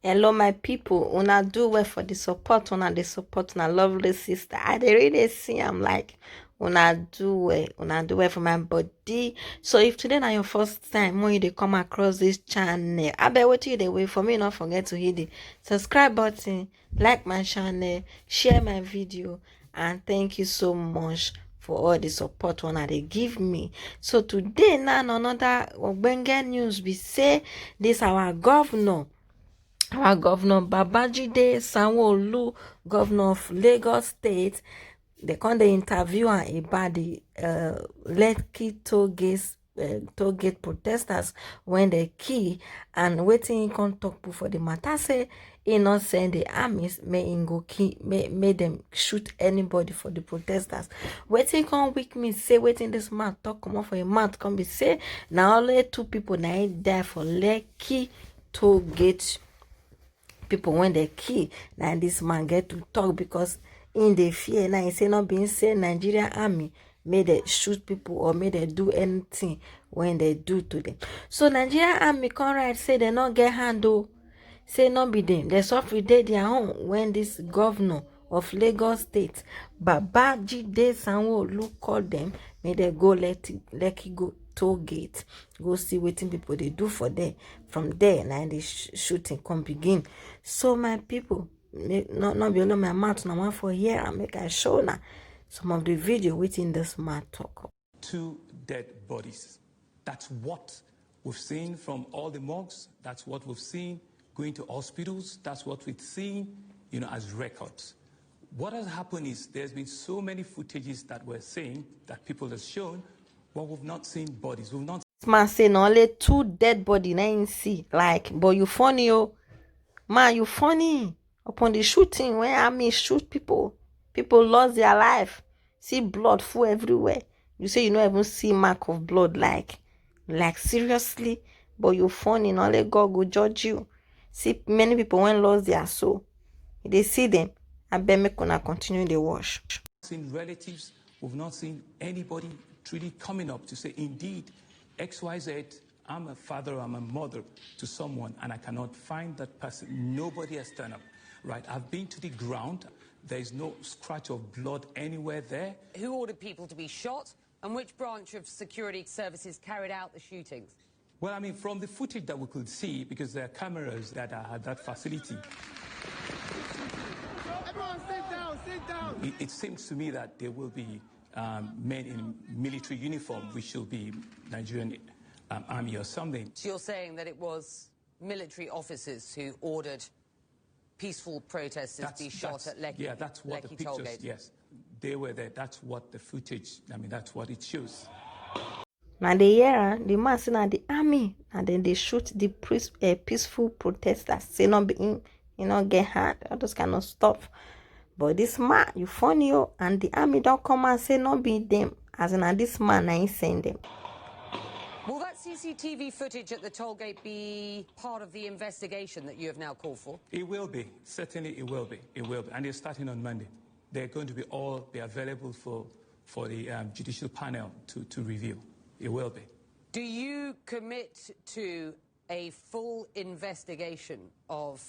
Hello, my people. Una do well for the support. Una the support. Una lovely sister. I dey really see. I'm like, una do well. Una do well for my body. So if today na your first time when you dey come across this channel, I bet what you dey wait for me. Not forget to hit the subscribe button, like my channel, share my video, and thank you so much for all the support una dey give me. So today na another ogbonge news be say this our governor babajide Sanwo-Olu, governor of Lagos State, they come dey interview am about the Lekki toll gate protesters when they kill, and wetin he come talk for the matter say he not send the armies may him go kill, may them shoot anybody for the protesters. Wetin come weak me say wetin this man talk comot for him mouth come be say na only 2 people na him die for Lekki toll gate. People when they kill, now this man get to talk because in the fear now he say not being say Nigerian army may they shoot people or may they do anything when they do to them. So Nigerian army come right say they not get handle, say not be them. They suffer their own when this governor of Lagos State, Babajide Sanwo-Olu, call them, may they go let it go toll gate, go see wetin people they do for them. From there now the shooting come begin. So my people, not be only my mouth now one for here and make I show now some of the video within this man talk. 2 dead bodies. That's what we've seen from all the morgues. That's what we've seen going to hospitals. That's what we've seen, as records. What has happened is there's been so many footages that we're seeing that people have shown, but we've not seen bodies. We've not. This man say no, only 2 dead body na him see. Like, but you funny, oh man, you funny. Upon the shooting when army shoot people lost their life. See blood full everywhere. You say you don't even see mark of blood, like seriously. But you funny, not let God go judge you. See many people when lost their soul. They see them. I bet me gonna continue the wash. Seen relatives, we've not seen anybody truly coming up to say, indeed, XYZ, I'm a father, I'm a mother to someone, and I cannot find that person. Nobody has turned up, right? I've been to the ground. There is no scratch of blood anywhere there. Who ordered people to be shot, and which branch of security services carried out the shootings? Well, I mean, from the footage that we could see, because there are cameras that are at that facility, it seems to me that there will be men in military uniform, which will be Nigerian army or something. So you're saying that it was military officers who ordered peaceful protesters be shot at Lekki? Yeah, that's what the pictures, yes. They were there. That's what the footage, that's what it shows. Now the year the man say na the army, and then they shoot the peaceful protesters. Say not be him, get hard. Others cannot stop. But this man, you funny, oh, and the army don't come and say not be them. As in, this man, I ain't send them. Will that CCTV footage at the toll gate be part of the investigation that you have now called for? It will be. Certainly it will be. It will be. And they're starting on Monday. They're going to be available for the judicial panel to review. It will be. Do you commit to a full investigation of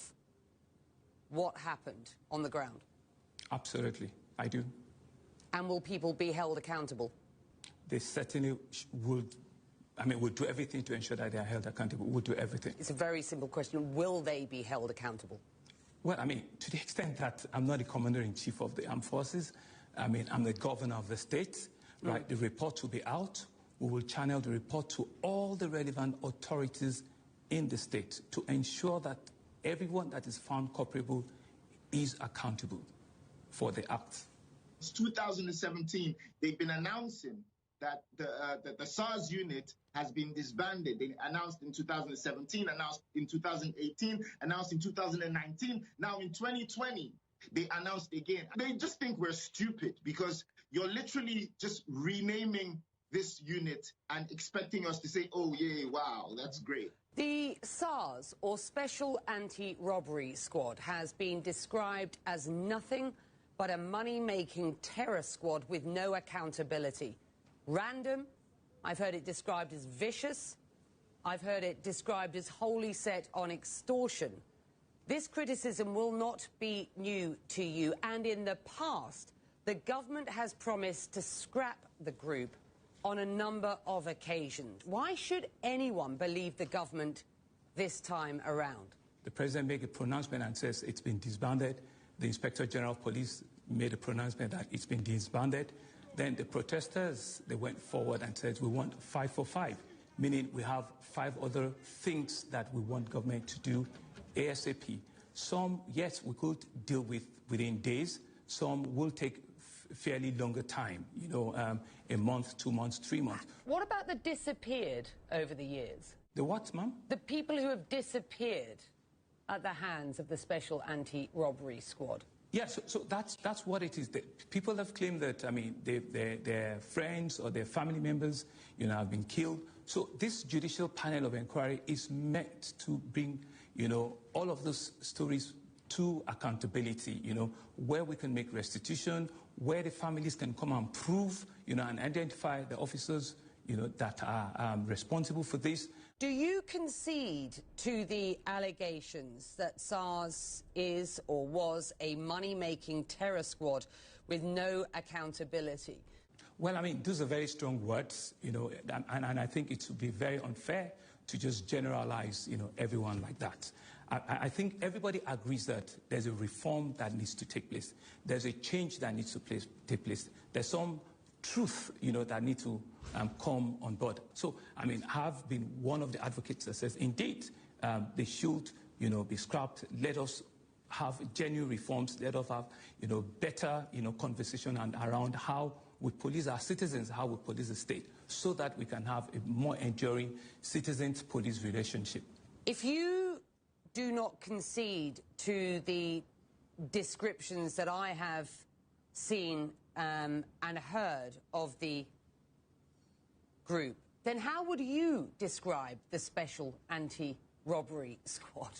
what happened on the ground? Absolutely, I do. And will people be held accountable? They certainly would. We'll do everything to ensure that they are held accountable. We'll do everything. It's a very simple question. Will they be held accountable? Well, to the extent that I'm not the commander-in-chief of the armed forces, I'm the governor of the state, right? The report will be out. We will channel the report to all the relevant authorities in the state to ensure that everyone that is found culpable is accountable for the act. Since 2017, they've been announcing that the SARS unit has been disbanded. They announced in 2017, announced in 2018, announced in 2019. Now in 2020, they announced again. They just think we're stupid because you're literally just renaming this unit and expecting us to say, oh, yeah, wow, that's great. The SARS, or Special Anti-Robbery Squad, has been described as nothing but a money-making terror squad with no accountability. Random. I've heard it described as vicious. I've heard it described as wholly set on extortion. This criticism will not be new to you, and in the past, the government has promised to scrap the group on a number of occasions. Why should anyone believe the government this time around? The president made a pronouncement and says it's been disbanded. The Inspector General of Police made a pronouncement that it's been disbanded. Then the protesters, they went forward and said, we want 5 for 5, meaning we have 5 other things that we want government to do ASAP. Some, yes, we could deal with within days. Some will take fairly longer time, you know, a month, 2 months, 3 months. What about the disappeared over the years? The what, ma'am? The people who have disappeared at the hands of the Special Anti-Robbery Squad. Yes, so that's what it is. People have claimed that, I mean, their friends or their family members, you know, have been killed. So this judicial panel of inquiry is meant to bring, you know, all of those stories to accountability, you know, where we can make restitution, where the families can come and prove, you know, and identify the officers, you know, that are responsible for this. Do you concede to the allegations that SARS is or was a money-making terror squad with no accountability? Well, I mean, those are very strong words, you know, and I think it would be very unfair to just generalize, you know, everyone like that. I think everybody agrees that there's a reform that needs to take place. There's a change that needs to take place. There's some truth, you know, that need to come on board. So, I mean, I've been one of the advocates that says, indeed, they should, you know, be scrapped. Let us have genuine reforms. Let us have, you know, better, you know, conversation around how we police our citizens, how we police the state, so that we can have a more enduring citizens-police relationship. If you do not concede to the descriptions that I have seen and heard of the group, then how would you describe the Special Anti-Robbery Squad?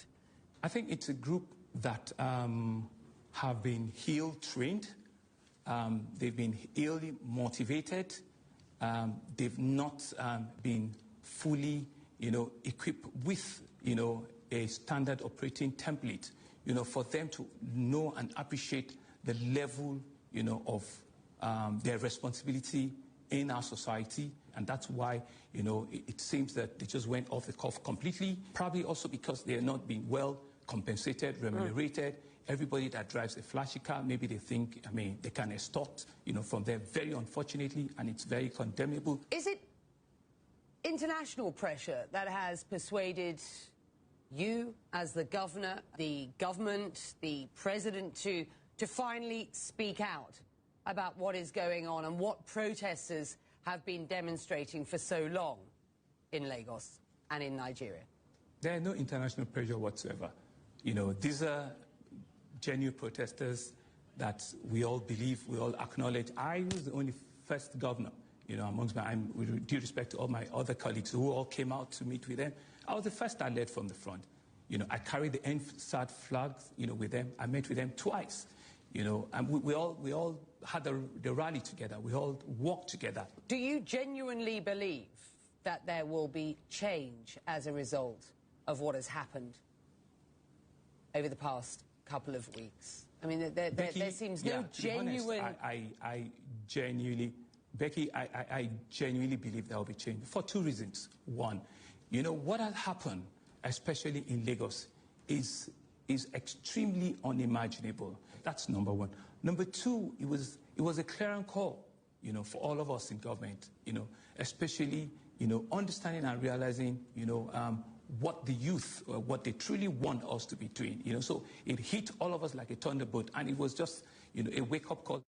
I think it's a group that have been trained. They've been illy motivated. They've not been fully, you know, equipped with, you know, a standard operating template, you know, for them to know and appreciate the level, you know, of their responsibility in our society. And that's why, you know, it seems that they just went off the cuff completely, probably also because they're not being well compensated, remunerated. Everybody that drives a flashy car, maybe they think, I mean, they can extort, you know, from there, very unfortunately, and it's very condemnable. Is it international pressure that has persuaded you as the governor, the government, the president to finally speak out about what is going on and what protesters have been demonstrating for so long in Lagos and in Nigeria? There are no international pressure whatsoever. You know, these are genuine protesters that we all believe, we all acknowledge. I was the only first governor, you know, amongst with due respect to all my other colleagues who all came out to meet with them. I was the first that led from the front. You know, I carried the endsars flags, you know, with them. I met with them twice, you know, and we all had the rally together. We all walked together. Do you genuinely believe that there will be change as a result of what has happened over the past couple of weeks? I mean, Becky, there seems no genuine... Becky, I genuinely believe there will be change for 2 reasons. One, you know, what has happened, especially in Lagos, is extremely unimaginable. That's number one. Number two, it was a clarion call, you know, for all of us in government, you know, especially, you know, understanding and realizing, you know, what the youth, what they truly want us to be doing, you know. So it hit all of us like a thunderbolt, and it was just, you know, a wake-up call.